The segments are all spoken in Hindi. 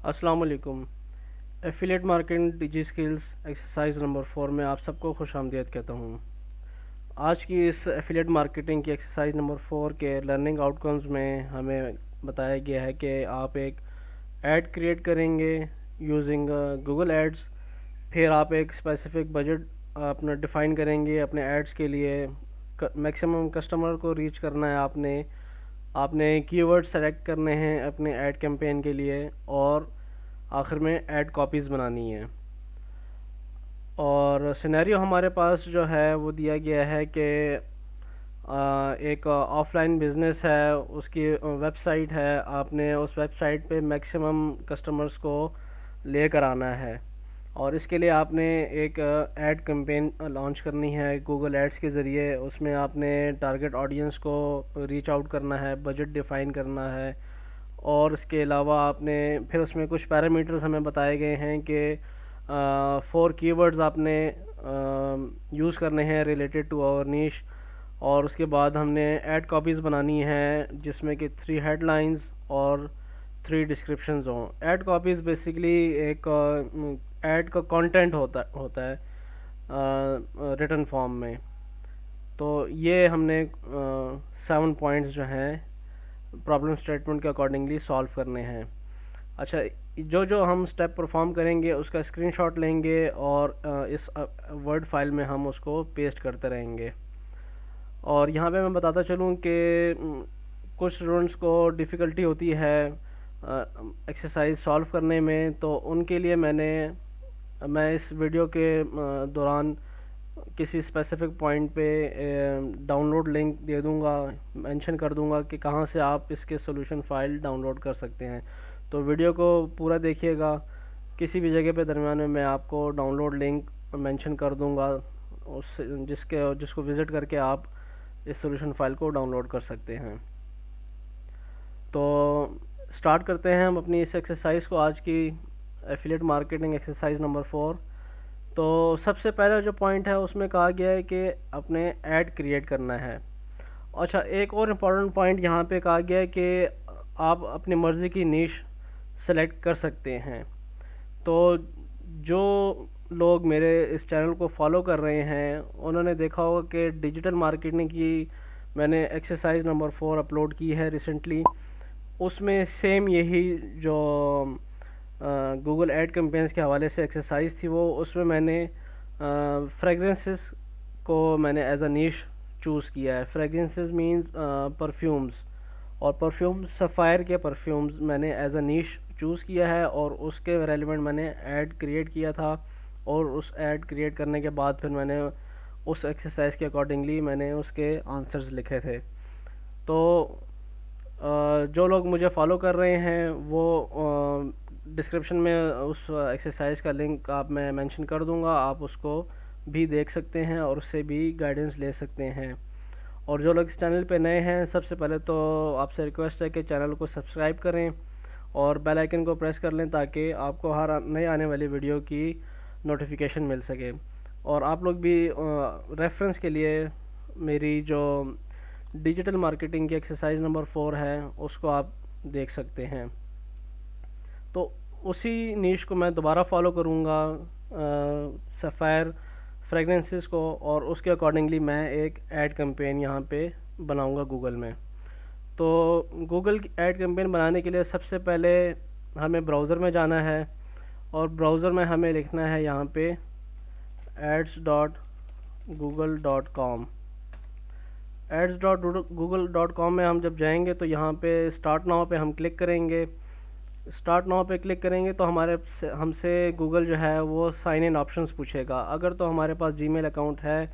अस्सलाम वालेकुम। एफिलिएट मार्केटिंग डिजी स्किल्स एक्सरसाइज नंबर 4 में आप सबको खुश आमदीद कहता हूँ। आज की इस एफिलिएट मार्केटिंग की एक्सरसाइज नंबर 4 के लर्निंग आउटकम्स में हमें बताया गया है कि आप एक ऐड क्रिएट करेंगे यूजिंग गूगल एड्स। फिर आप एक स्पेसिफिक बजट अपना डिफ़ाइन करेंगे अपने एड्स के लिए। मैक्सिमम कस्टमर को रीच करना है आपने। आपने कीवर्ड सेलेक्ट करने हैं अपने ऐड कैंपेन के लिए और आखिर में ऐड कॉपीज़ बनानी है। और सिनेरियो हमारे पास जो है वो दिया गया है कि एक ऑफलाइन बिजनेस है, उसकी वेबसाइट है। आपने उस वेबसाइट पे मैक्सिमम कस्टमर्स को लेकर आना है और इसके लिए आपने एक ऐड कैंपेन लॉन्च करनी है गूगल एड्स के ज़रिए। उसमें आपने टारगेट ऑडियंस को रीच आउट करना है, बजट डिफ़ाइन करना है और इसके अलावा आपने फिर उसमें कुछ पैरामीटर्स हमें बताए गए हैं कि 4 कीवर्ड्स आपने यूज़ करने हैं रिलेटेड टू आवर नीश। और उसके बाद हमने ऐड कॉपीज़ बनानी है जिसमें कि 3 हेडलाइंस और 3 डिस्क्रिप्शंस हों। ऐड कॉपीज़ बेसिकली एक ऐड का कंटेंट होता है रिटन फॉर्म में। तो ये हमने 7 पॉइंट्स जो हैं प्रॉब्लम स्टेटमेंट के अकॉर्डिंगली सॉल्व करने हैं। अच्छा, जो जो हम स्टेप परफॉर्म करेंगे उसका स्क्रीनशॉट लेंगे और इस वर्ड फाइल में हम उसको पेस्ट करते रहेंगे। और यहाँ पे मैं बताता चलूँ कि कुछ स्टूडेंट्स को डिफ़िकल्टी होती है एक्सरसाइज सॉल्व करने में, तो उनके लिए मैं इस वीडियो के दौरान किसी स्पेसिफिक पॉइंट पे डाउनलोड लिंक दे दूंगा, मेंशन कर दूंगा कि कहाँ से आप इसके सॉल्यूशन फाइल डाउनलोड कर सकते हैं। तो वीडियो को पूरा देखिएगा। किसी भी जगह पे दरमियान में मैं आपको डाउनलोड लिंक मेंशन कर दूंगा, उस जिसको विज़िट करके आप इस सॉल्यूशन फाइल को डाउनलोड कर सकते हैं। तो स्टार्ट करते हैं हम अपनी इस एक्सरसाइज को, आज की एफिलिएट मार्केटिंग एक्सरसाइज नंबर 4। तो सबसे पहला जो पॉइंट है उसमें कहा गया है कि अपने ऐड क्रिएट करना है। अच्छा, एक और इम्पॉर्टेंट पॉइंट यहाँ पे कहा गया है कि आप अपनी मर्ज़ी की नीश सेलेक्ट कर सकते हैं। तो जो लोग मेरे इस चैनल को फॉलो कर रहे हैं उन्होंने देखा होगा कि डिजिटल मार्केटिंग की मैंने एक्सरसाइज नंबर 4 अपलोड की है रिसेंटली। उसमें सेम यही जो गूगल ऐड कैंपेन्स के हवाले से एक्सरसाइज थी, वो उसमें मैंने फ्रेगरेंसेस को मैंने एज अ नीश चूज़ किया है। फ्रेगरेंसेस मींस परफ्यूम्स, और परफ्यूम सफ़ायर के परफ्यूम्स मैंने एज अ नीश चूज़ किया है और उसके रेलिवेंट मैंने ऐड क्रिएट किया था। और उस ऐड क्रिएट करने के बाद फिर मैंने उस एक्सरसाइज के अकॉर्डिंगली मैंने उसके आंसर्स लिखे थे। तो जो लोग मुझे फॉलो कर रहे हैं वो डिस्क्रिप्शन में उस एक्सरसाइज का लिंक मैं मेंशन कर दूंगा, आप उसको भी देख सकते हैं और उससे भी गाइडेंस ले सकते हैं। और जो लोग इस चैनल पे नए हैं, सबसे पहले तो आपसे रिक्वेस्ट है कि चैनल को सब्सक्राइब करें और बेल आइकन को प्रेस कर लें ताकि आपको हर नए आने वाली वीडियो की नोटिफिकेशन मिल सके। और आप लोग भी रेफरेंस के लिए मेरी जो डिजिटल मार्केटिंग की एक्सरसाइज नंबर 4 है उसको आप देख सकते हैं। तो उसी नीश को मैं दोबारा फॉलो करूँगा, सफ़ायर फ्रेगरेंसेस को, और उसके अकॉर्डिंगली मैं एक ऐड कैंपेन यहाँ पे बनाऊँगा गूगल में। तो गूगल ऐड कैंपेन बनाने के लिए सबसे पहले हमें ब्राउज़र में जाना है और ब्राउज़र में हमें लिखना है यहाँ पे ads.google.com। ads.google.com में हम जब जाएंगे तो यहाँ पे स्टार्ट नाउ पे हम क्लिक करेंगे। स्टार्ट नाउ पे क्लिक करेंगे तो हमसे गूगल जो है वो साइन इन ऑप्शंस पूछेगा। अगर तो हमारे पास जीमेल अकाउंट है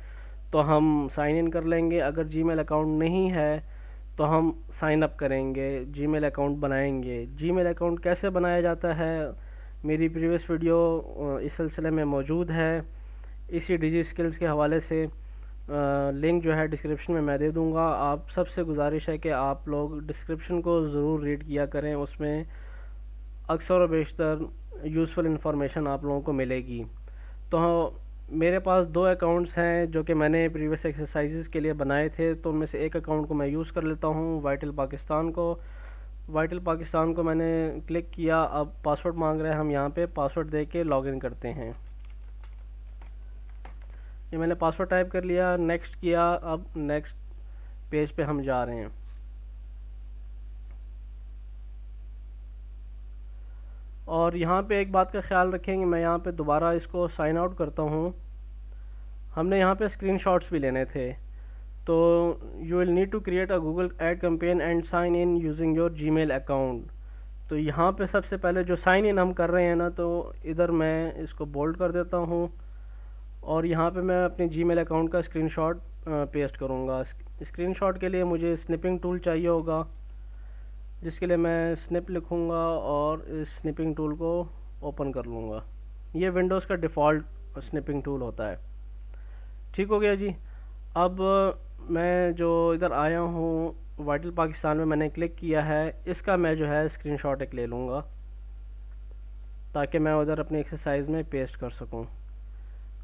तो हम साइन इन कर लेंगे, अगर जीमेल अकाउंट नहीं है तो हम साइन अप करेंगे, जीमेल अकाउंट बनाएंगे। जीमेल अकाउंट कैसे बनाया जाता है मेरी प्रीवियस वीडियो इस सिलसिले में मौजूद है। इसी डिजी स्किल्स के हवाले से लिंक जो है डिस्क्रिप्शन में मैं दे दूंगा। आप सबसे गुजारिश है कि आप लोग डिस्क्रिप्शन को ज़रूर रीड किया करें, उसमें अक्सर और बेशतर यूज़फुल इंफॉर्मेशन आप लोगों को मिलेगी। तो मेरे पास 2 अकाउंट्स हैं जो कि मैंने प्रीवियस एक्सरसाइजेस के लिए बनाए थे, तो उनमें से एक अकाउंट को मैं यूज़ कर लेता हूँ, वाइटल पाकिस्तान को। वाइटल पाकिस्तान को मैंने क्लिक किया, अब पासवर्ड मांग रहा है, हम यहाँ पे पासवर्ड दे के लॉगिन करते हैं। ये मैंने पासवर्ड टाइप कर लिया, नेक्स्ट किया, अब नेक्स्ट पेज पे हम जा रहे हैं। और यहाँ पे एक बात का ख्याल रखेंगे, मैं यहाँ पे दोबारा इसको साइन आउट करता हूँ। हमने यहाँ पे स्क्रीनशॉट्स भी लेने थे, तो you will need to create a Google ad campaign and sign in using your Gmail account. तो यहाँ पे सबसे पहले जो साइन इन हम कर रहे हैं ना, तो इधर मैं इसको बोल्ड कर देता हूँ और यहाँ पे मैं अपने जीमेल अकाउंट का स्क्रीनशॉट पेस्ट करूँगा। स्क्रीनशॉट के लिए मुझे स्निपिंग टूल चाहिए होगा, जिसके लिए मैं स्निप लिखूँगा और इस स्निपिंग टूल को ओपन कर लूँगा। ये विंडोज़ का डिफ़ॉल्ट स्निपिंग टूल होता है। ठीक हो गया जी। अब मैं जो इधर आया हूँ वाइटल पाकिस्तान में मैंने क्लिक किया है, इसका मैं जो है स्क्रीनशॉट एक ले लूँगा ताकि मैं उधर अपनी एक्सरसाइज में पेस्ट कर सकूँ।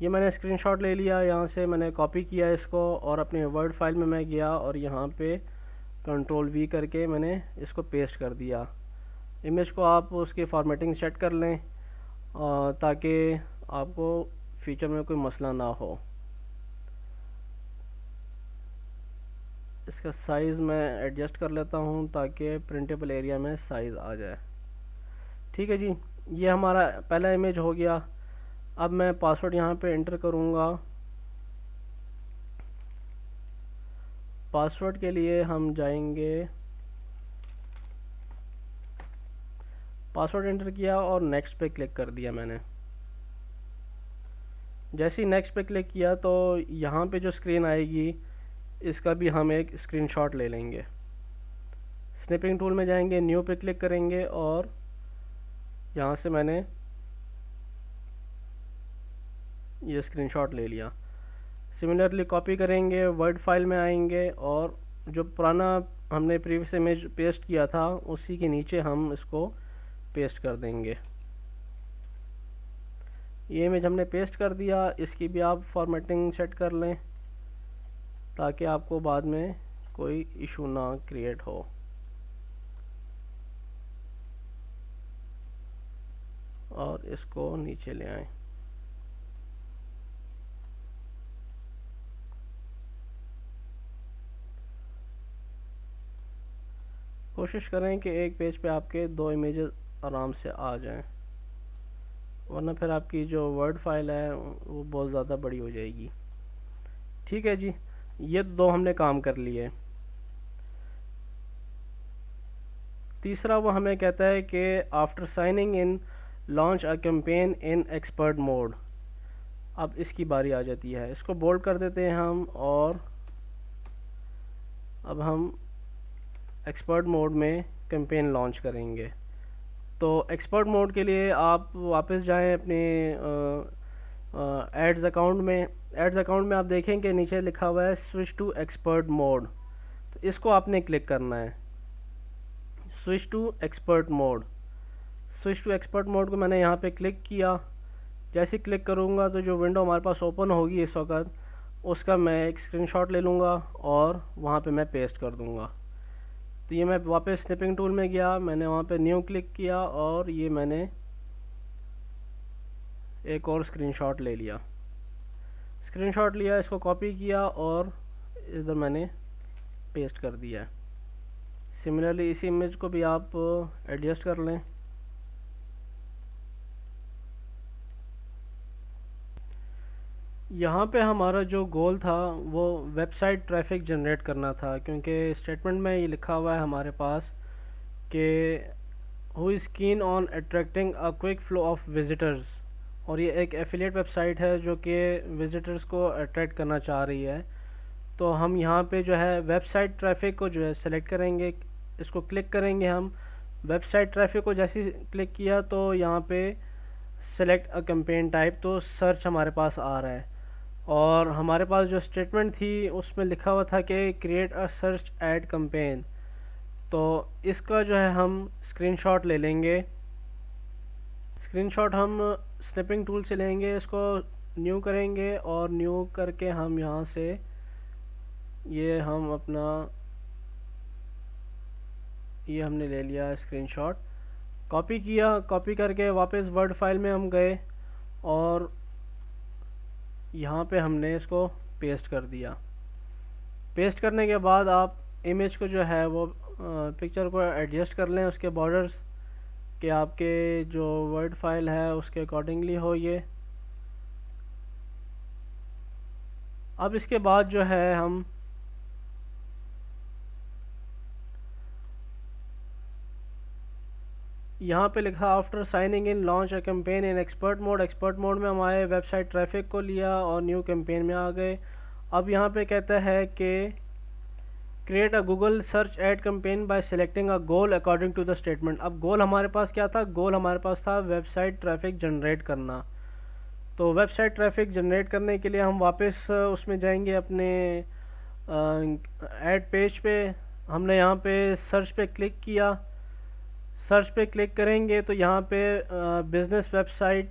ये मैंने स्क्रीनशॉट ले लिया, यहाँ से मैंने कॉपी किया इसको और अपने वर्ड फाइल में मैं गया और यहाँ पे कंट्रोल वी करके मैंने इसको पेस्ट कर दिया। इमेज को आप उसकी फॉर्मेटिंग सेट कर लें ताकि आपको फ्यूचर में कोई मसला ना हो। इसका साइज़ मैं एडजस्ट कर लेता हूँ ताकि प्रिंटेबल एरिया में साइज़ आ जाए। ठीक है जी, ये हमारा पहला इमेज हो गया। अब मैं पासवर्ड यहाँ पे एंटर करूँगा। पासवर्ड के लिए हम जाएंगे, पासवर्ड एंटर किया और नेक्स्ट पे क्लिक कर दिया मैंने। जैसे ही नेक्स्ट पे क्लिक किया तो यहाँ पे जो स्क्रीन आएगी इसका भी हम एक स्क्रीनशॉट ले लेंगे। स्निपिंग टूल में जाएंगे, न्यू पे क्लिक करेंगे और यहाँ से मैंने ये स्क्रीनशॉट ले लिया। सिमिलरली कॉपी करेंगे, वर्ड फाइल में आएंगे और जो पुराना हमने प्रीवियस इमेज पेस्ट किया था उसी के नीचे हम इसको पेस्ट कर देंगे। ये इमेज हमने पेस्ट कर दिया, इसकी भी आप फॉर्मेटिंग सेट कर लें ताकि आपको बाद में कोई इशू ना क्रिएट हो। और इसको नीचे ले आएं। कोशिश करें कि एक पेज पे आपके 2 इमेजेस आराम से आ जाएं, वरना फिर आपकी जो वर्ड फाइल है वो बहुत ज़्यादा बड़ी हो जाएगी। ठीक है जी, ये 2 हमने काम कर लिए। तीसरा वो हमें कहता है कि after signing in launch a campaign in expert mode. अब इसकी बारी आ जाती है, इसको बोल्ड कर देते हैं हम और अब हम एक्सपर्ट मोड में कैंपेन लॉन्च करेंगे। तो एक्सपर्ट मोड के लिए आप वापस जाएं अपने एड्स अकाउंट में। एड्स अकाउंट में आप देखेंगे नीचे लिखा हुआ है स्विच टू एक्सपर्ट मोड, तो इसको आपने क्लिक करना है। Switch to expert mode, switch to expert mode को मैंने यहाँ पे क्लिक किया। जैसे क्लिक करूँगा तो जो विंडो हमारे पास ओपन होगी इस वक्त, उसका मैं एक स्क्रीनशॉट ले लूँगा और वहाँ पे मैं पेस्ट कर दूँगा। तो ये मैं वापस स्निपिंग टूल में गया, मैंने वहाँ पे न्यू क्लिक किया और ये मैंने एक और स्क्रीनशॉट ले लिया। स्क्रीनशॉट लिया, इसको कॉपी किया और इधर मैंने पेस्ट कर दिया। सिमिलरली इसी इमेज को भी आप एडजस्ट कर लें। यहाँ पे हमारा जो गोल था वो वेबसाइट ट्रैफिक जनरेट करना था, क्योंकि स्टेटमेंट में ये लिखा हुआ है हमारे पास कि who is keen on attracting a quick flow of visitors, और ये एक एफिलिएट वेबसाइट है जो कि विजिटर्स को अट्रैक्ट करना चाह रही है। तो हम यहाँ पे जो है वेबसाइट ट्रैफिक को जो है सेलेक्ट करेंगे, इसको क्लिक करेंगे हम। वेबसाइट ट्रैफिक को जैसे ही क्लिक किया तो यहाँ पे सेलेक्ट अ कैंपेन टाइप, तो सर्च हमारे पास आ रहा है। और हमारे पास जो स्टेटमेंट थी उसमें लिखा हुआ था कि क्रिएट अ सर्च एड कैंपेन, तो इसका जो है हम स्क्रीनशॉट ले लेंगे। स्क्रीनशॉट हम स्निपिंग टूल से लेंगे, इसको न्यू करेंगे और न्यू करके हम यहाँ से ये हम अपना ये हमने ले लिया स्क्रीनशॉट, कॉपी किया, कॉपी करके वापस वर्ड फाइल में हम गए और यहाँ पे हमने इसको पेस्ट कर दिया। पेस्ट करने के बाद आप इमेज को जो है वो पिक्चर को एडजस्ट कर लें, उसके बॉर्डर्स कि आपके जो वर्ड फाइल है उसके अकॉर्डिंगली हो ये। अब इसके बाद जो है हम यहाँ पे लिखा after signing in launch a campaign in expert mode. Expert mode में हमारे वेबसाइट ट्रैफिक को लिया और न्यू कैंपेन में आ गए। अब यहाँ पे कहता है कि create a Google search ad campaign by selecting a goal according to the statement. अब गोल हमारे पास क्या था? गोल हमारे पास था वेबसाइट ट्रैफिक जनरेट करना। तो वेबसाइट ट्रैफिक जनरेट करने के लिए हम वापस उसमें जाएंगे अपने ऐड पेज पे। हमने यहाँ पे सर्च पे क्लिक किया, सर्च पे क्लिक करेंगे तो यहाँ पे बिज़नेस वेबसाइट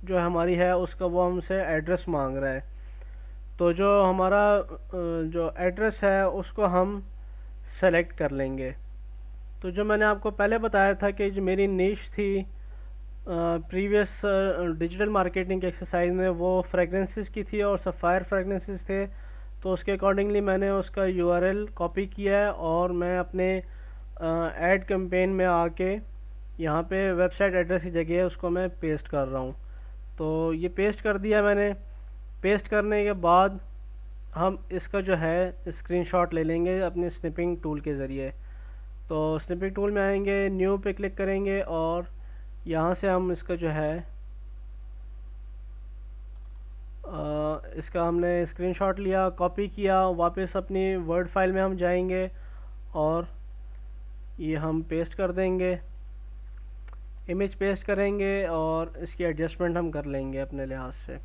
जो हमारी है उसका वो हमसे एड्रेस मांग रहा है। तो जो हमारा जो एड्रेस है उसको हम सेलेक्ट कर लेंगे। तो जो मैंने आपको पहले बताया था कि जो मेरी नीश थी प्रीवियस डिजिटल मार्केटिंग के एक्सरसाइज में, वो फ्रेगरेंसेस की थी और सफ़ायर फ्रेगरेंसेस थे। तो उसके अकॉर्डिंगली मैंने उसका यूआरएल कॉपी किया है और मैं अपने ऐड कैंपेन में आके यहाँ पे वेबसाइट एड्रेस की जगह उसको मैं पेस्ट कर रहा हूँ। तो ये पेस्ट कर दिया मैंने। पेस्ट करने के बाद हम इसका जो है स्क्रीनशॉट ले लेंगे अपने स्निपिंग टूल के ज़रिए। तो स्निपिंग टूल में आएंगे, न्यू पे क्लिक करेंगे और यहाँ से हम इसका जो है इसका हमने स्क्रीनशॉट लिया, कॉपी किया, वापस अपनी वर्ड फाइल में हम जाएंगे और ये हम पेस्ट कर देंगे, इमेज पेस्ट करेंगे और इसकी एडजस्टमेंट हम कर लेंगे अपने लिहाज से।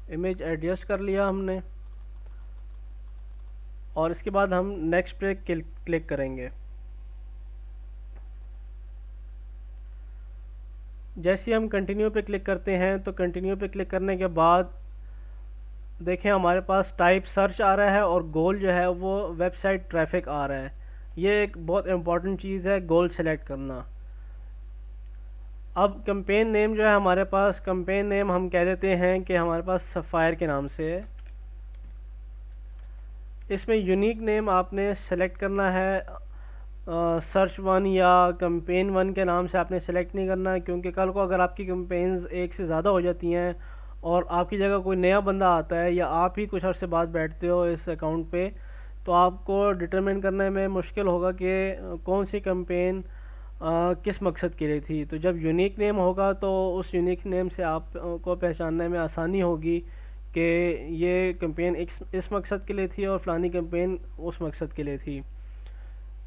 इमेज एडजस्ट कर लिया हमने और इसके बाद हम नेक्स्ट पे क्लिक करेंगे। जैसे ही हम कंटिन्यू पे क्लिक करते हैं तो कंटिन्यू पे क्लिक करने के बाद देखें हमारे पास टाइप सर्च आ रहा है और गोल जो है वो वेबसाइट ट्रैफिक आ रहा है। ये एक बहुत इम्पॉर्टेंट चीज़ है, गोल सेलेक्ट करना। अब कैंपेन नेम जो है हमारे पास, कैंपेन नेम हम कह देते हैं कि हमारे पास सफ़ायर के नाम से है। इसमें यूनिक नेम आपने सेलेक्ट करना है, सर्च वन या कैंपेन वन के नाम से आपने सेलेक्ट नहीं करना, क्योंकि कल को अगर आपकी कैंपेन्स एक से ज़्यादा हो जाती हैं और आपकी जगह कोई नया बंदा आता है या आप ही कुछ अर्से बाद बैठते हो इस अकाउंट पे, तो आपको डिटरमिन करने में मुश्किल होगा कि कौन सी कैंपेन किस मकसद के लिए थी। तो जब यूनिक नेम होगा तो उस यूनिक नेम से आपको पहचानने में आसानी होगी कि ये कैंपेन इस मकसद के लिए थी और फ़लानी कैंपेन उस मकसद के लिए थी।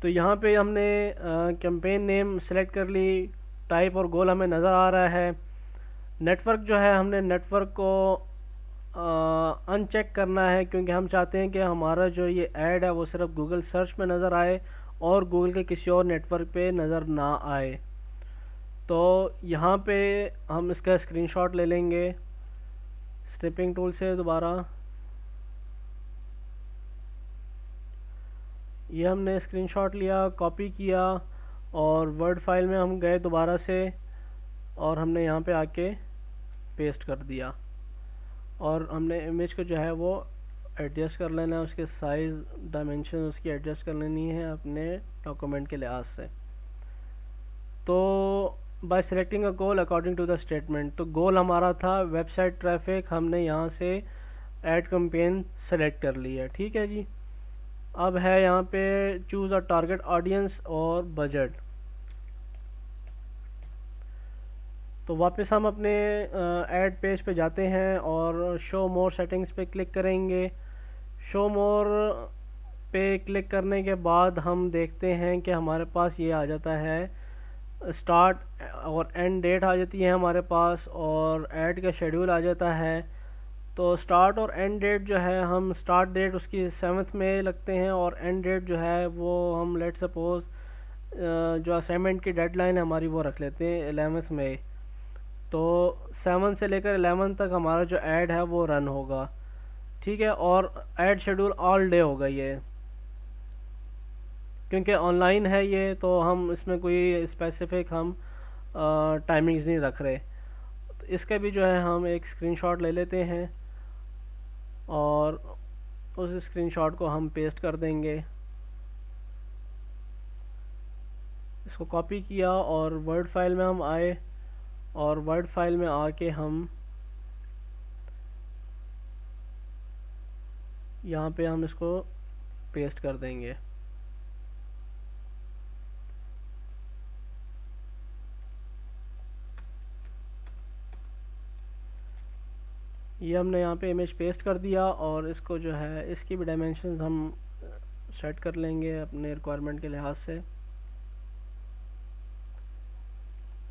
तो यहाँ पे हमने कैंपेन नेम सेलेक्ट कर ली, टाइप और गोल हमें नज़र आ रहा है। नेटवर्क जो है हमने नेटवर्क को अनचेक करना है, क्योंकि हम चाहते हैं कि हमारा जो ये ऐड है वो सिर्फ गूगल सर्च में नज़र आए और गूगल के किसी और नेटवर्क पे नज़र ना आए। तो यहाँ पे हम इसका स्क्रीनशॉट ले लेंगे स्निपिंग टूल से दोबारा। ये हमने स्क्रीनशॉट लिया, कॉपी किया और वर्ड फाइल में हम गए दोबारा से और हमने यहाँ पे आके पेस्ट कर दिया और हमने इमेज को जो है वो एडजस्ट कर लेना है, उसके साइज़ डायमेंशन उसकी एडजस्ट कर लेनी है अपने डॉक्यूमेंट के लिहाज से। तो by selecting a goal according to the statement, तो गोल हमारा था वेबसाइट ट्रैफिक, हमने यहाँ से ऐड कैंपेन सेलेक्ट कर ली है। ठीक है जी। अब है यहाँ पे चूज़ अ टारगेट ऑडियंस और बजट। तो वापस हम अपने ऐड पेज पे जाते हैं और शो मोर सेटिंग्स पे क्लिक करेंगे। शो मोर पे क्लिक करने के बाद हम देखते हैं कि हमारे पास ये आ जाता है, स्टार्ट और एंड डेट आ जाती है हमारे पास और ऐड का शेड्यूल आ जाता है। तो स्टार्ट और एंड डेट जो है, हम स्टार्ट डेट उसकी 7th में लगते हैं और एंड डेट जो है वो हम लेट सपोज जो असाइनमेंट की डेडलाइन है हमारी वो रख लेते हैं 11th मई। तो 7 से लेकर 11 तक हमारा जो ऐड है वो रन होगा। ठीक है, और ऐड शेड्यूल ऑल डे होगा ये। क्योंकि ऑनलाइन है ये, तो हम इसमें कोई स्पेसिफिक हम टाइमिंग्स नहीं रख रहे। तो इसका भी जो है हम एक स्क्रीनशॉट ले लेते हैं और उस स्क्रीनशॉट को हम पेस्ट कर देंगे। इसको कॉपी किया और वर्ड फाइल में हम आए, और वर्ड फाइल में आके हम यहाँ पे हम इसको पेस्ट कर देंगे। ये हमने यहाँ पे इमेज पेस्ट कर दिया, और इसको जो है इसकी भी डायमेंशंस हम सेट कर लेंगे अपने रिक्वायरमेंट के लिहाज से।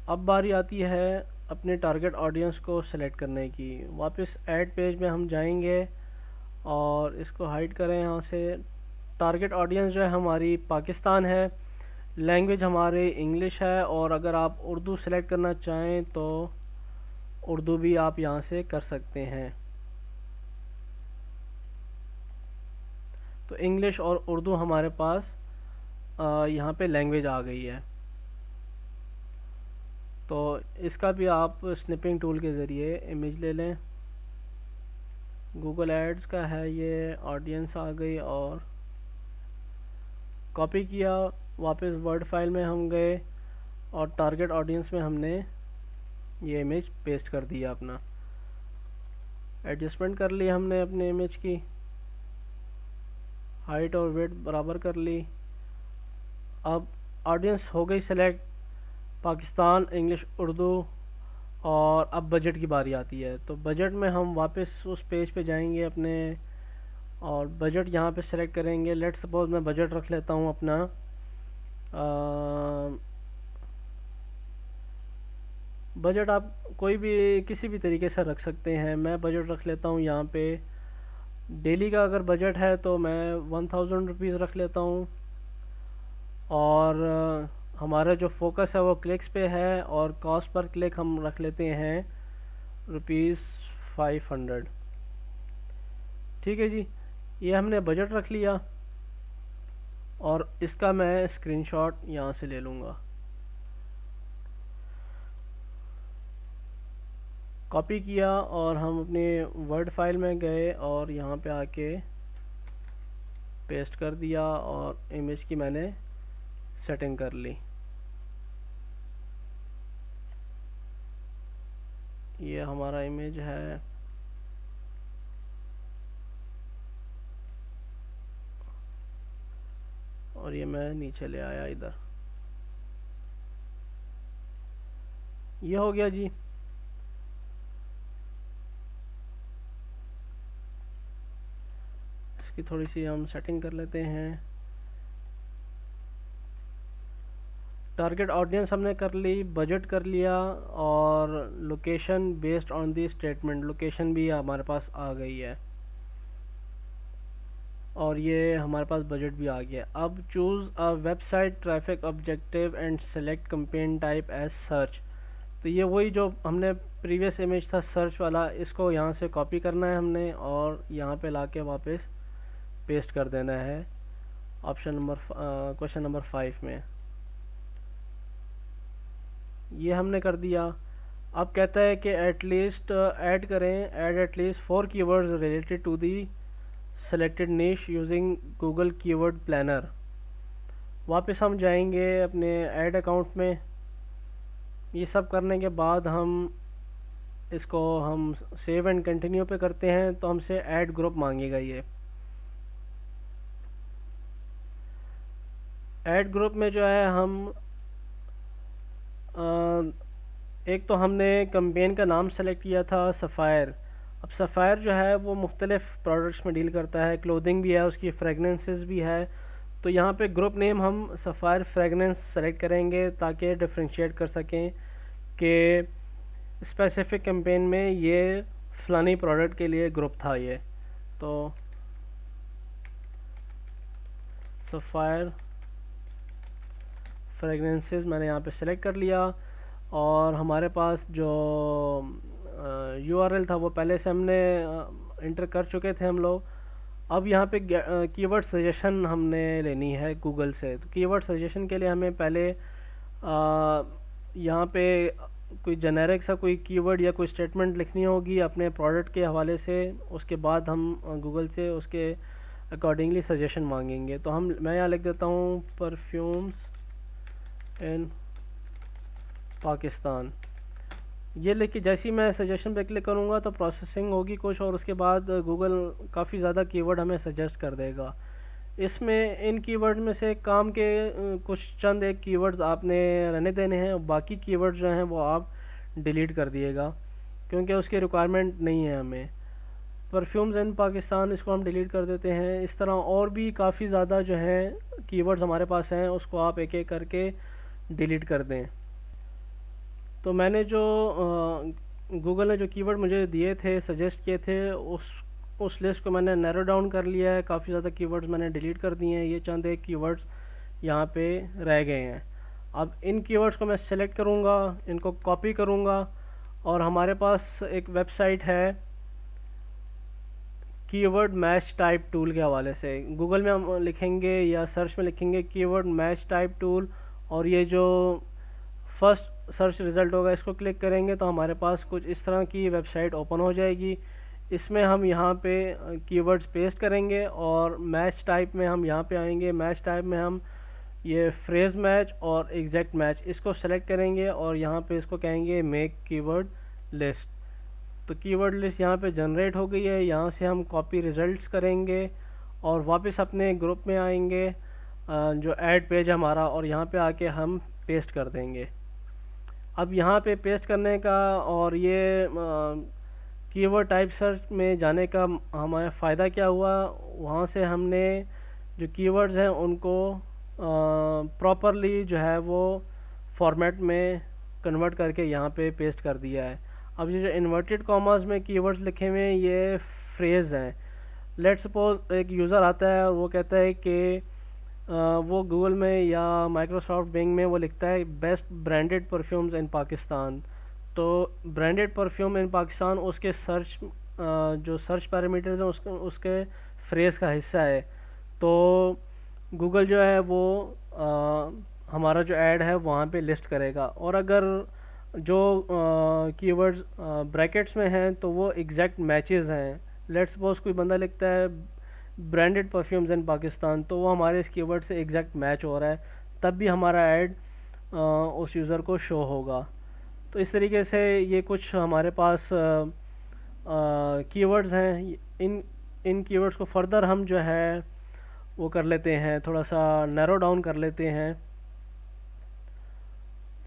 अब बारी आती है अपने टारगेट ऑडियंस को सेलेक्ट करने की। वापस ऐड पेज में हम जाएंगे और इसको हाइड करें यहाँ से। टारगेट ऑडियंस जो है हमारी पाकिस्तान है, लैंग्वेज हमारे इंग्लिश है, और अगर आप उर्दू सेलेक्ट करना चाहें तो उर्दू भी आप यहाँ से कर सकते हैं। तो इंग्लिश और उर्दू हमारे पास यहाँ पे लैंग्वेज आ गई है। तो इसका भी आप स्निपिंग टूल के ज़रिए इमेज ले लें। गूगल एड्स का है ये, ऑडियंस आ गई और कॉपी किया। वापस वर्ड फाइल में हम गए और टारगेट ऑडियंस में हमने ये इमेज पेस्ट कर दिया अपना। एडजस्टमेंट कर ली हमने अपने इमेज की, हाइट और वेट बराबर कर ली। अब ऑडियंस हो गई सेलेक्ट, पाकिस्तान, इंग्लिश, उर्दू, और अब बजट की बारी आती है। तो बजट में हम वापस उस पेज पे जाएंगे अपने, और बजट यहाँ पे सेलेक्ट करेंगे। लेट्स सपोज मैं बजट रख लेता हूँ अपना बजट आप कोई भी किसी भी तरीके से रख सकते हैं। मैं बजट रख लेता हूँ यहाँ पे, डेली का अगर बजट है तो मैं 1000 रुपीज़ रख लेता हूँ। और हमारा जो फोकस है वो क्लिक्स पे है, और कॉस्ट पर क्लिक हम रख लेते हैं ₹500। ठीक है जी, ये हमने बजट रख लिया, और इसका मैं स्क्रीनशॉट यहाँ से ले लूँगा। कॉपी किया और हम अपने वर्ड फाइल में गए और यहाँ पे आके पेस्ट कर दिया, और इमेज की मैंने सेटिंग कर ली। ये हमारा इमेज है। और ये मैं नीचे ले आया इधर। ये हो गया जी। इसकी थोड़ी सी हम सेटिंग कर लेते हैं। टारगेट ऑडियंस हमने कर ली, बजट कर लिया, और location based on the statement, location भी हमारे पास आ गई है, और ये हमारे पास बजट भी आ गया। अब choose a website traffic objective and select campaign type as search. तो ये वही जो हमने प्रीवियस इमेज था सर्च वाला, इसको यहाँ से कॉपी करना है हमने, और यहाँ पे लाके वापस पेस्ट कर देना है ऑप्शन नंबर क्वेश्चन नंबर 5 में। ये हमने कर दिया। अब कहता है कि एटलीस्ट ऐड करें, add at least 4 keywords related to the selected niche using Google keyword planner. वापस हम जाएंगे अपने ऐड अकाउंट में। ये सब करने के बाद हम इसको हम सेव एंड कंटिन्यू पे करते हैं, तो हमसे ऐड ग्रुप मांगेगा ये। ऐड ग्रुप में जो है हम एक तो हमने कैंपेन का नाम सेलेक्ट किया था सफ़ायर। अब सफ़ायर जो है वो मुख्तलिफ प्रोडक्ट्स में डील करता है, क्लोथिंग भी है, उसकी फ्रेगनेंसेस भी है। तो यहाँ पे ग्रुप नेम हम सफ़ायर फ्रेगनेंस सेलेक्ट करेंगे ताकि डिफ्रेंशिएट कर सकें कि स्पेसिफिक कैंपेन में ये फ़लानी प्रोडक्ट के लिए ग्रुप था ये। तो सफ़ायर फ्रेगनेंसेस मैंने यहाँ पे सेलेक्ट कर लिया, और हमारे पास जो URL था वो पहले से हमने इंटर कर चुके थे हम लोग। अब यहाँ पे कीवर्ड सजेशन हमने लेनी है गूगल से। तो कीवर्ड सजेशन के लिए हमें पहले यहाँ पे कोई जेनेरिक सा कोई कीवर्ड या कोई स्टेटमेंट लिखनी होगी अपने प्रोडक्ट के हवाले से। उसके बाद हम गूगल से उसके अकॉर्डिंगली सजेशन मांगेंगे। तो मैं यहाँ लिख देता हूँ परफ्यूम्स इन पाकिस्तान। ये लिख के जैसे ही मैं सजेशन पे क्लिक करूँगा तो प्रोसेसिंग होगी कुछ, और उसके बाद गूगल काफ़ी ज़्यादा कीवर्ड हमें सजेस्ट कर देगा। इसमें इन कीवर्ड में से काम के कुछ चंद एक कीवर्ड्स आपने रहने देने हैं, और बाकी कीवर्ड जो हैं वो आप डिलीट कर दिएगा क्योंकि उसकी रिक्वायरमेंट नहीं है हमें। परफ्यूम्स इन पाकिस्तान इसको हम डिलीट कर देते हैं। इस तरह और भी काफ़ी ज़्यादा जो है कीवर्ड्स हमारे पास हैं, उसको आप एक एक करके डिलीट कर दें। तो मैंने जो गूगल ने जो कीवर्ड मुझे दिए थे, सजेस्ट किए थे, उस लिस्ट को मैंने नैरो डाउन कर लिया है। काफ़ी ज़्यादा कीवर्ड्स मैंने डिलीट कर दिए हैं। ये चंद एक कीवर्ड्स यहाँ पे रह गए हैं। अब इन कीवर्ड्स को मैं सेलेक्ट करूँगा, इनको कॉपी करूँगा, और हमारे पास एक वेबसाइट है कीवर्ड मैच टाइप टूल के हवाले से। गूगल में हम लिखेंगे या सर्च में लिखेंगे कीवर्ड मैच टाइप टूल, और ये जो फर्स्ट सर्च रिज़ल्ट होगा इसको क्लिक करेंगे तो हमारे पास कुछ इस तरह की वेबसाइट ओपन हो जाएगी। इसमें हम यहाँ पे कीवर्ड्स पेस्ट करेंगे, और मैच टाइप में हम यहाँ पे आएंगे। मैच टाइप में हम ये फ्रेज मैच और एग्जैक्ट मैच इसको सेलेक्ट करेंगे, और यहाँ पे इसको कहेंगे मेक कीवर्ड लिस्ट। तो कीवर्ड लिस्ट यहाँ पे जनरेट हो गई है। यहाँ से हम कॉपी रिजल्ट्स करेंगे और वापस अपने ग्रुप में आएंगे जो ऐड पेज हमारा, और यहाँ पे आके हम पेस्ट कर देंगे। अब यहाँ पे पेस्ट करने का और ये कीवर्ड टाइप सर्च में जाने का हमारा फ़ायदा क्या हुआ, वहाँ से हमने जो कीवर्ड्स हैं उनको प्रॉपरली जो है वो फॉर्मेट में कन्वर्ट करके यहाँ पे पेस्ट कर दिया है। अब ये जो इन्वर्टेड कॉमास में कीवर्ड्स लिखे हुए हैं ये फ्रेज हैं। लेट्स सपोज एक यूज़र आता है और वो कहता है कि वो गूगल में या माइक्रोसॉफ्ट बिंग में वो लिखता है बेस्ट ब्रांडेड परफ्यूम्स इन पाकिस्तान। तो ब्रांडेड परफ्यूम इन पाकिस्तान उसके सर्च जो सर्च पैरामीटर्स हैं उसके फ्रेज का हिस्सा है। तो गूगल जो है वो हमारा जो ऐड है वहाँ पे लिस्ट करेगा। और अगर जो कीवर्ड्स ब्रैकेट्स में हैं तो वो एग्जैक्ट मैचेस हैं। लेट्स सपोज कोई बंदा लिखता है ब्रांडेड परफ्यूम्स इन पाकिस्तान, तो वो हमारे इस कीवर्ड से एग्जैक्ट मैच हो रहा है, तब भी हमारा ऐड उस यूज़र को शो होगा। तो इस तरीके से ये कुछ हमारे पास कीवर्ड्स हैं। इन कीवर्ड्स को फर्दर हम जो है वो कर लेते हैं, थोड़ा सा नैरो डाउन कर लेते हैं,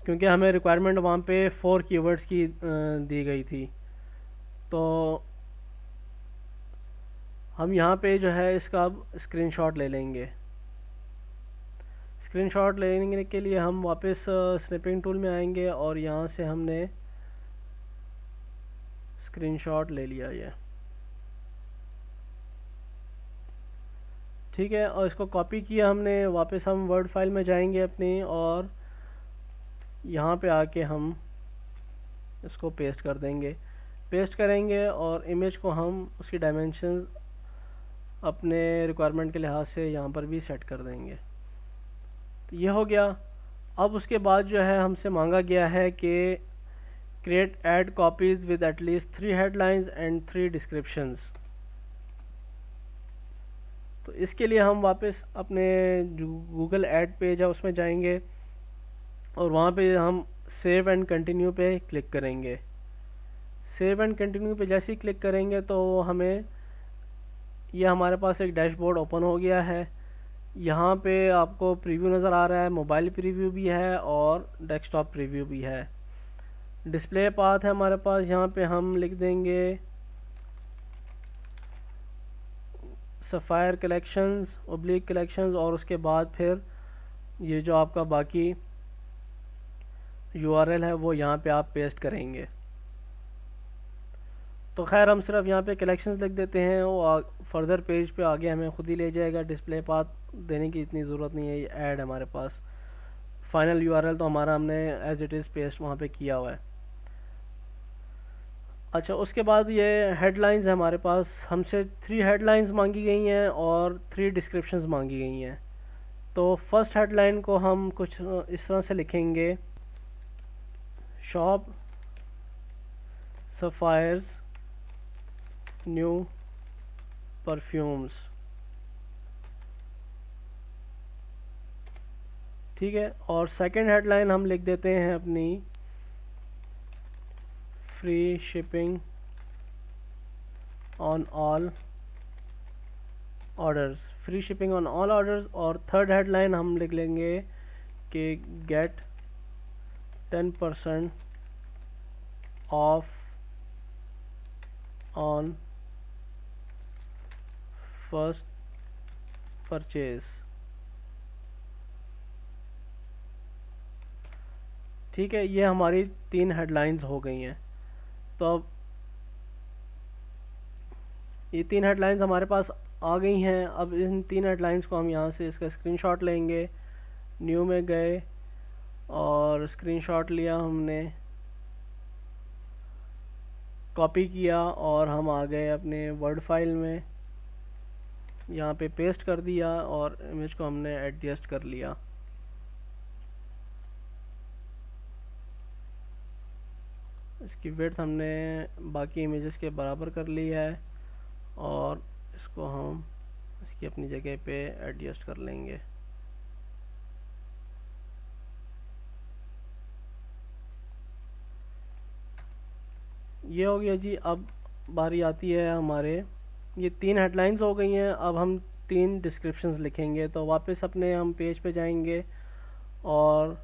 क्योंकि हमें रिक्वायरमेंट वहाँ पे 4 कीवर्ड्स की दी गई थी। तो हम यहाँ पे जो है इसका अब स्क्रीनशॉट ले लेंगे। स्क्रीनशॉट लेने के लिए हम वापस स्निपिंग टूल में आएंगे और यहाँ से हमने स्क्रीनशॉट ले लिया ये, ठीक है। और इसको कॉपी किया हमने। वापस हम वर्ड फाइल में जाएंगे अपनी, और यहाँ पे आके हम इसको पेस्ट कर देंगे। पेस्ट करेंगे और इमेज को हम उसकी डायमेंशंस अपने रिक्वायरमेंट के लिहाज से यहाँ पर भी सेट कर देंगे। तो ये हो गया। अब उसके बाद जो है हमसे मांगा गया है कि create add copies with at least 3 headlines and 3 descriptions. तो इसके लिए हम वापस अपने जो गूगल ऐड पेज है उसमें जाएंगे, और वहाँ पे हम सेव एंड कंटिन्यू पे क्लिक करेंगे। सेव एंड कंटिन्यू पे जैसे ही क्लिक करेंगे तो हमें ये हमारे पास एक डैशबोर्ड ओपन हो गया है। यहाँ पे आपको प्रीव्यू नज़र आ रहा है, मोबाइल प्रीव्यू भी है और डेस्कटॉप प्रीव्यू भी है। डिस्प्ले पाथ है हमारे पास, यहाँ पे हम लिख देंगे सफ़ायर कलेक्शंस ओब्लिक कलेक्शंस, और उसके बाद फिर ये जो आपका बाकी यूआरएल है वो यहाँ पे आप पेस्ट करेंगे। तो खैर हम सिर्फ यहाँ पे कलेक्शंस लिख देते हैं, वो फर्दर पेज पे आगे हमें खुद ही ले जाएगा। डिस्प्ले पाथ देने की इतनी ज़रूरत नहीं है, ये ऐड हमारे पास। फाइनल यूआरएल तो हमारा हमने एज इट इज़ पेस्ट वहाँ पे किया हुआ है। अच्छा, उसके बाद ये हेडलाइंस है हमारे पास, हमसे 3 हेडलाइंस मांगी गई हैं और 3 डिस्क्रिप्शंस मांगी गई हैं। तो फर्स्ट हेडलाइन को हम कुछ इस तरह से लिखेंगे, शॉप सफायर्स न्यू परफ्यूम्स। ठीक है, और सेकंड हेडलाइन हम लिख देते हैं अपनी, free shipping on all orders, free shipping on all orders. और थर्ड हेडलाइन हम लिख लेंगे कि get 10% off on first purchase. ठीक है, ये हमारी 3 हेडलाइंस हो गई हैं। तो अब ये 3 हेडलाइंस हमारे पास आ गई हैं। अब इन 3 हेडलाइंस को हम यहाँ से इसका स्क्रीनशॉट लेंगे, न्यू में गए और स्क्रीनशॉट लिया हमने, कॉपी किया और हम आ गए अपने वर्ड फाइल में, यहाँ पे पेस्ट कर दिया और इमेज को हमने एडजस्ट कर लिया। इसकी विड्थ हमने बाकी इमेजेस के बराबर कर ली है और इसको हम इसकी अपनी जगह पे एडजस्ट कर लेंगे। ये हो गया जी। अब बारी आती है हमारे, ये 3 हेडलाइंस हो गई हैं, अब हम 3 डिस्क्रिप्शंस लिखेंगे। तो वापस अपने हम पेज पे जाएंगे और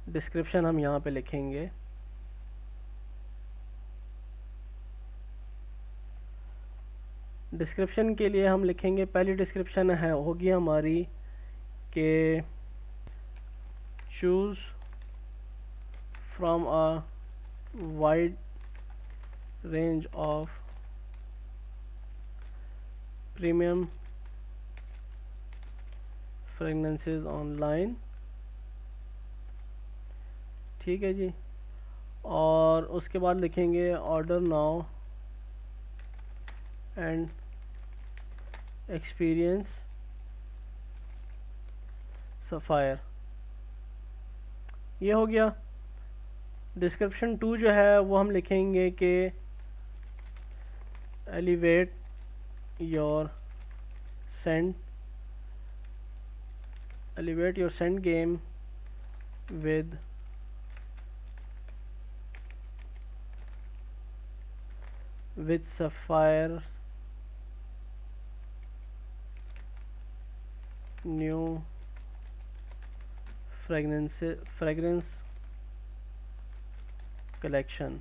डिस्क्रिप्शन हम यहाँ पे लिखेंगे। डिस्क्रिप्शन के लिए हम लिखेंगे, पहली डिस्क्रिप्शन है होगी हमारी कि choose from a wide range of premium fragrances online. ठीक है जी। और उसके बाद लिखेंगे order now and experience Sapphire. ये हो गया। डिस्क्रिप्शन 2 जो है वो हम लिखेंगे कि elevate your scent game with Sapphire's new fragrance collection।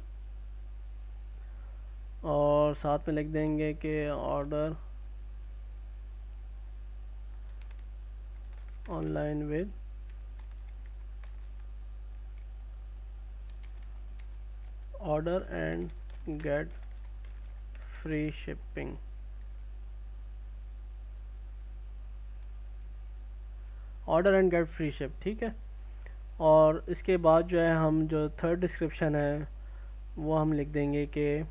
और साथ में लिख देंगे कि order online with order and get free shipping. Order and get free ship. ठीक है। और इसके बाद जो है हम जो थर्ड डिस्क्रिप्शन है वो हम लिख देंगे कि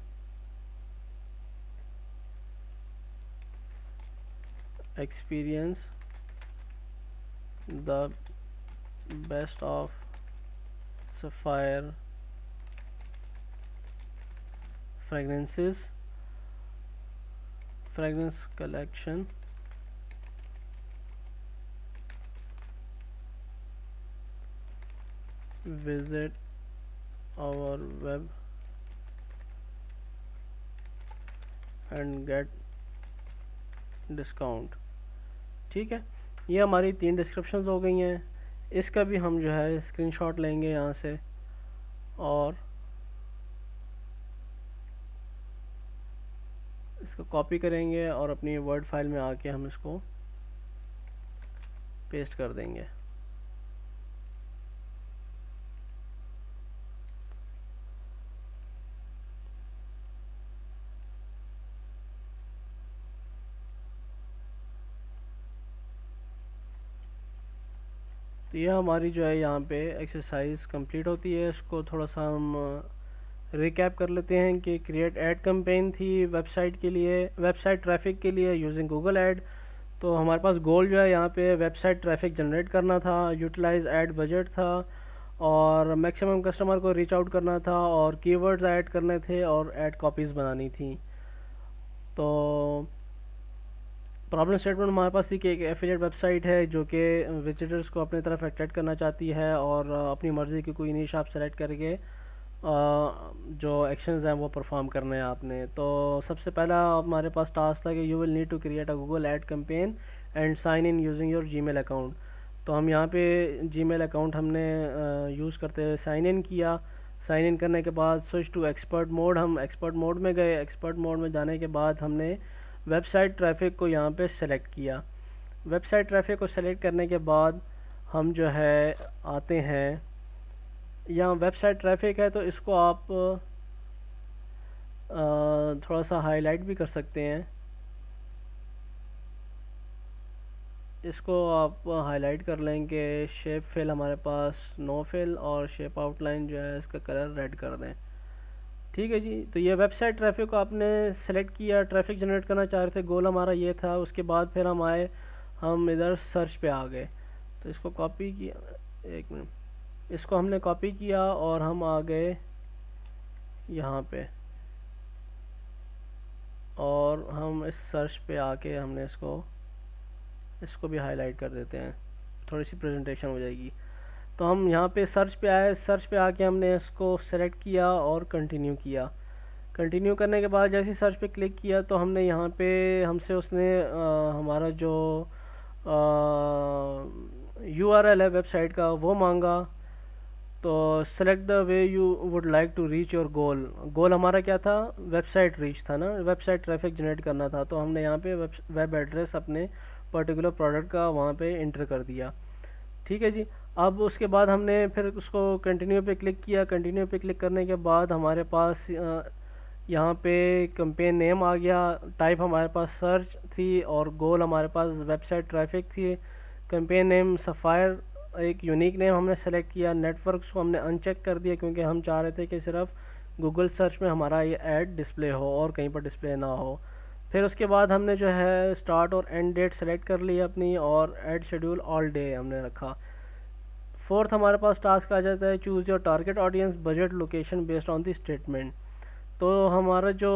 experience the best of sapphire fragrance collection visit our web and get discount। ठीक है, ये हमारी 3 डिस्क्रिप्शंस हो गई हैं। इसका भी हम जो है स्क्रीनशॉट लेंगे यहाँ से और इसको कॉपी करेंगे और अपनी वर्ड फाइल में आके हम इसको पेस्ट कर देंगे। तो ये हमारी जो है यहाँ पे एक्सरसाइज कंप्लीट होती है। इसको थोड़ा सा हम रिकैप कर लेते हैं कि क्रिएट ऐड कैंपेन थी वेबसाइट के लिए, वेबसाइट ट्रैफिक के लिए यूजिंग गूगल ऐड। तो हमारे पास गोल जो है यहाँ पे वेबसाइट ट्रैफिक जनरेट करना था, यूटिलाइज ऐड बजट था, और मैक्सिमम कस्टमर को रीच आउट करना था, और कीवर्ड्स ऐड करने थे, और ऐड कॉपीज़ बनानी थी। तो प्रॉब्लम स्टेटमेंट हमारे पास थी कि एक एफिलिएट वेबसाइट है जो कि विजिटर्स को अपनी तरफ अट्रैक्ट करना चाहती है, और अपनी मर्ज़ी की कोई निश आप सेलेक्ट करके जो एक्शंस हैं वो परफॉर्म करने हैं आपने। तो सबसे पहला हमारे पास टास्क था कि you will need to create a Google ad campaign and sign in using your Gmail account. तो हम यहाँ पे जीमेल अकाउंट हमने यूज़ करते हुए साइन इन किया। साइन इन करने के बाद स्विच टू एक्सपर्ट मोड, हम एक्सपर्ट मोड में गए। एक्सपर्ट मोड में जाने के बाद हमने वेबसाइट ट्रैफिक को यहाँ पे सेलेक्ट किया। वेबसाइट ट्रैफिक को सेलेक्ट करने के बाद हम जो है आते हैं, यहाँ वेबसाइट ट्रैफिक है तो इसको आप थोड़ा सा हाईलाइट भी कर सकते हैं। इसको आप हाईलाइट कर लेंगे। शेप फिल हमारे पास नो फिल, और शेप आउटलाइन जो है इसका कलर रेड कर दें। ठीक है जी। तो ये वेबसाइट ट्रैफिक को आपने सेलेक्ट किया, ट्रैफिक जनरेट करना चाह रहे थे, गोल हमारा ये था। उसके बाद फिर हम आए, हम इधर सर्च पे आ गए। तो इसको कॉपी किया, एक मिनट, इसको हमने कॉपी किया और हम आ गए यहाँ पे, और हम इस सर्च पे आके हमने इसको भी हाईलाइट कर देते हैं, थोड़ी सी प्रेजेंटेशन हो जाएगी। तो हम यहाँ पे सर्च पे आए, सर्च पे आके हमने इसको सेलेक्ट किया और कंटिन्यू किया। कंटिन्यू करने के बाद जैसे सर्च पे क्लिक किया तो हमने यहाँ पे हमसे उसने हमारा जो URL है वेबसाइट का वो मांगा। तो select the way you would like to reach your goal. Goal हमारा क्या था? वेबसाइट रीच था ना, वेबसाइट ट्रैफिक जनरेट करना था। तो हमने यहाँ पे वेब एड्रेस अपने पर्टिकुलर प्रोडक्ट का वहाँ पे इंटर कर दिया। ठीक है जी। अब उसके बाद हमने फिर उसको कंटिन्यू पे क्लिक किया। कंटिन्यू पे क्लिक करने के बाद हमारे पास यहाँ पे कैंपेन नेम आ गया, टाइप हमारे पास सर्च थी, और गोल हमारे पास वेबसाइट ट्रैफिक थी। कैंपेन नेम सफ़ायर, एक यूनिक नेम हमने सेलेक्ट किया। नेटवर्क्स को हमने अनचेक कर दिया क्योंकि हम चाह रहे थे कि सिर्फ गूगल सर्च में हमारा ये ऐड डिस्प्ले हो और कहीं पर डिस्प्ले ना हो। फिर उसके बाद हमने जो है स्टार्ट और एंड डेट सेलेक्ट कर ली अपनी, और ऐड शेड्यूल ऑल डे हमने रखा। फोर्थ हमारे पास टास्क आ जाता है choose your target audience budget location based on the statement. तो हमारा जो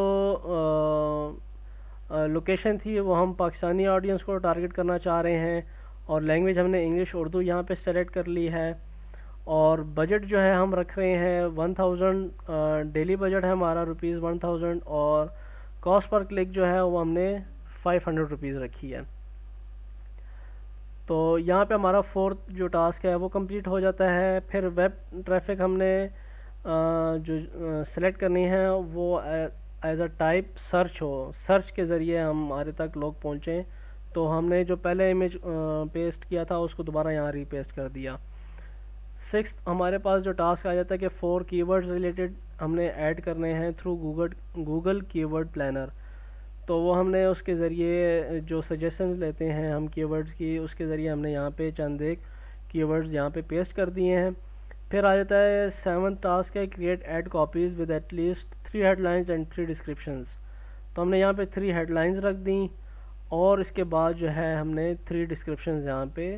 लोकेशन थी वो हम पाकिस्तानी ऑडियंस को टारगेट करना चाह रहे हैं, और लैंग्वेज हमने इंग्लिश उर्दू यहाँ पे सेलेक्ट कर ली है। और बजट जो है हम रख रहे हैं 1000, डेली बजट है हमारा ₹1000, और कॉस्ट पर क्लिक जो है वो हमने ₹500 रखी है। तो यहाँ पे हमारा फोर्थ जो टास्क है वो कंप्लीट हो जाता है। फिर वेब ट्रैफिक हमने जो सेलेक्ट करनी है वो एज अ टाइप सर्च हो, सर्च के ज़रिए हमारे तक लोग पहुँचें। तो हमने जो पहले इमेज पेस्ट किया था उसको दोबारा यहाँ रीपेस्ट कर दिया। सिक्स हमारे पास जो टास्क आ जाता है कि 4 कीवर्ड्स रिलेटेड हमने ऐड करने हैं थ्रू गूगल कीवर्ड प्लानर। तो वो हमने उसके ज़रिए जो सजेशंस लेते हैं हम कीवर्ड्स की, उसके ज़रिए हमने यहाँ पे चंद एक कीवर्ड्स यहाँ पे पेस्ट कर दिए हैं। फिर आ जाता है 7th टास्क है create add copies with at least 3 headlines and 3 descriptions. तो हमने यहाँ पे 3 हेडलाइंस रख दी, और इसके बाद जो है हमने 3 डिस्क्रिप्शंस यहाँ पे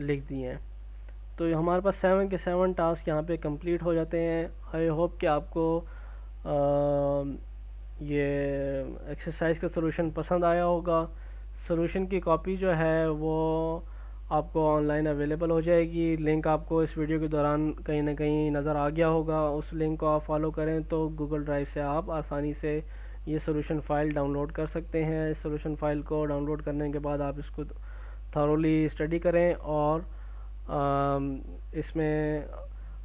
लिख दिए हैं। तो हमारे पास 7 के 7 टास्क यहाँ पे कंप्लीट हो जाते हैं। आई होप कि आपको ये एक्सरसाइज का सलूशन पसंद आया होगा। सलूशन की कॉपी जो है वो आपको ऑनलाइन अवेलेबल हो जाएगी। लिंक आपको इस वीडियो के दौरान कहीं ना कहीं नज़र आ गया होगा। उस लिंक को आप फॉलो करें तो गूगल ड्राइव से आप आसानी से ये सलूशन फ़ाइल डाउनलोड कर सकते हैं। इस सलूशन फ़ाइल को डाउनलोड करने के बाद आप इसको थॉरोली स्टडी करें, और इसमें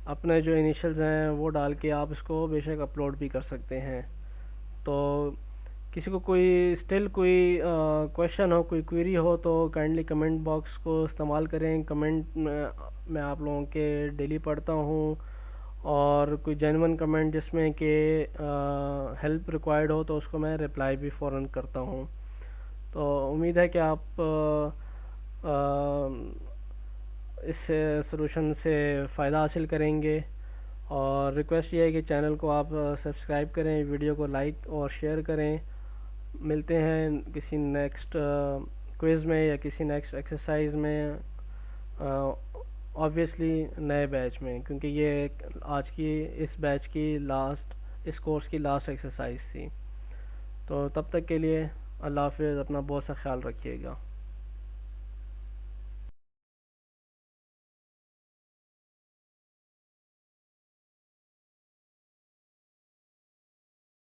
अपने जो इनिशियल्स हैं वो डाल के आप इसको बेशक अपलोड भी कर सकते हैं। तो किसी को कोई स्टिल कोई क्वेश्चन हो, कोई क्वेरी हो, तो काइंडली कमेंट बॉक्स को इस्तेमाल करें। कमेंट मैं आप लोगों के डेली पढ़ता हूँ, और कोई जेन्युइन कमेंट जिसमें कि हेल्प रिक्वायर्ड हो तो उसको मैं रिप्लाई भी फ़ौरन करता हूँ। तो उम्मीद है कि आप इस सलूशन से फ़ायदा हासिल करेंगे, और रिक्वेस्ट ये है कि चैनल को आप सब्सक्राइब करें, वीडियो को लाइक और शेयर करें। मिलते हैं किसी नेक्स्ट क्विज़ में या किसी नेक्स्ट एक्सरसाइज में, ऑब्वियसली नए बैच में, क्योंकि ये आज की इस बैच की लास्ट, इस कोर्स की लास्ट एक्सरसाइज थी। तो तब तक के लिए अल्लाह हाफिज़, अपना बहुत सा ख्याल रखिएगा।